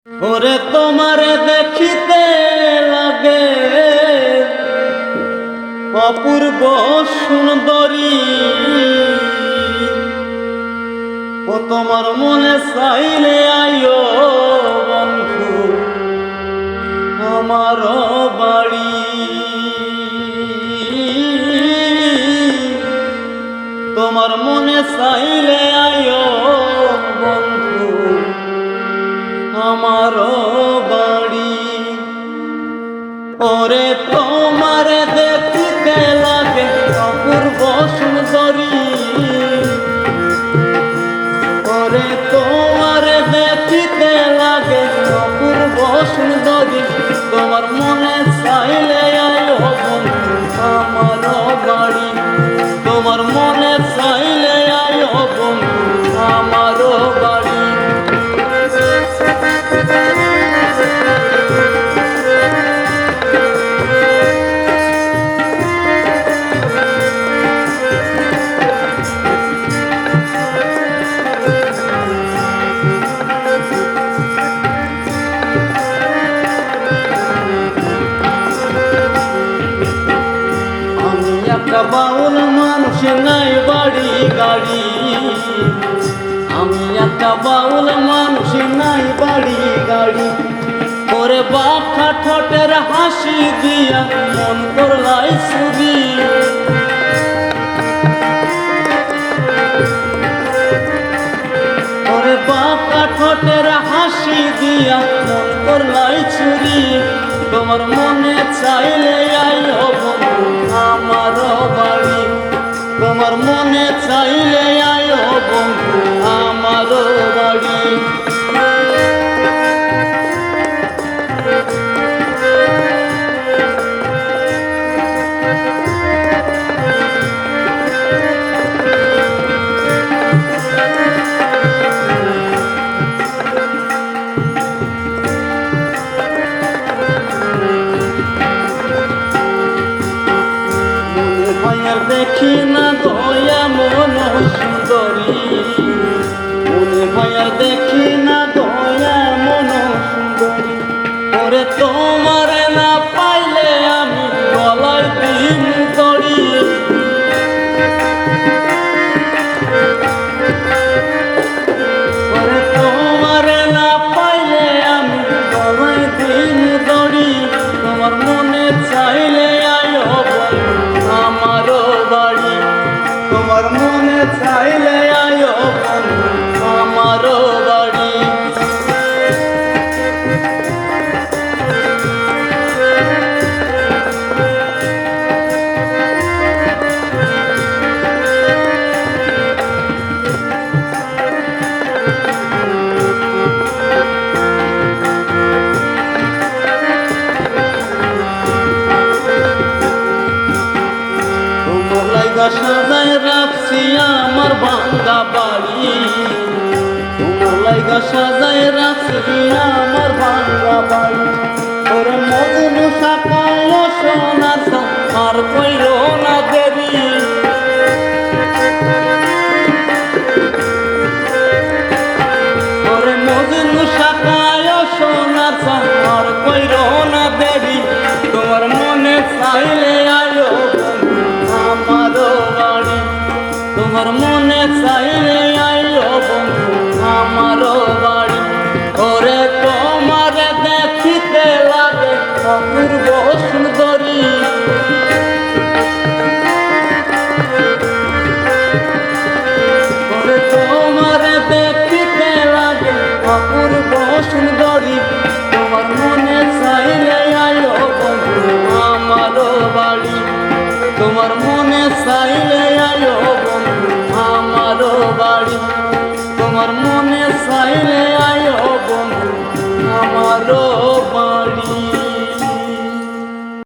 ওরে তোমারে দেখিতে লাগে অপূর্ব সুন্দরী, ও তোমার মনে চাইলে আইও বন্ধু আমার বাড়ি। তোমার মনে চাইলে আইও বন্ধু আমার বাড়ি। ওরে তোমার দেখিতে লাগে অপূর্ব সুন্দরী, ওরে তোমার দেখিতে লাগে অপূর্ব সুন্দরী, তোমার মনে চাইলে আইও বন্ধু আমার বাড়ি। তোমার মনে চাইলে আইও বন্ধু আমার বাড়ি। একটা বাউল মানুষ নাই বাড়ি গাড়ি, আমি একটা বাউল মানুষ নাই বাড়ি গাড়ি। ওরে বাঁকা ঠোঁটের হাসি দিয়া মন করলাই ছবি, ওরে বাঁকা ঠোঁটের হাসি দিয়া মন করলাই ছুরি। তোমার মনে চাইলে আইও বন্ধু আমার বাড়ি। তোমার মনে চাইলে আইও বন্ধু আমার বাড়ি। দেখি না দয়া মন সুন্দরী, মনে মায়া দেখি না দয়া মন সুন্দরী। ওরে তোমার না পাইলে আমি গলায় দিন দড়ি, ওরে তোমার না পাইলে আমি গলায় দিন দড়ি। তোমার মনে চাইলে আইও বন্ধু আমার বাড়ি। তোমার মনে চাইলে আইও বন্ধু আমার বাড়ি। সাজায় রাখছি আমার ভাঙ্গা বাড়ি, তোমার লাইগা সাজায় রাখছি আমার ভাঙ্গা বাড়ি। ওরে মজনু সাপায় সোনার আর কইরো না দেরি, ওরে মজনু সাপায় সোনার আর কইরো না দেরি। তোমার মনে চাইলে আইও আমার বাড়ি। তোমার মনে চাইলে আইও বন্ধু আমার বাড়ি। ওরে তোমার দেখিতে লাগে অপূর্ব সুন্দরী, ওরে তোমার দেখিতে লাগে অপূর্ব সুন্দরী। তোমার মনে চাইলে আইও বন্ধু আমার বাড়ি। তোমার মনে চাইলে আইও বন্ধু আমার বাড়ি। তোমার মনে চাইলে আইও বন্ধু আমার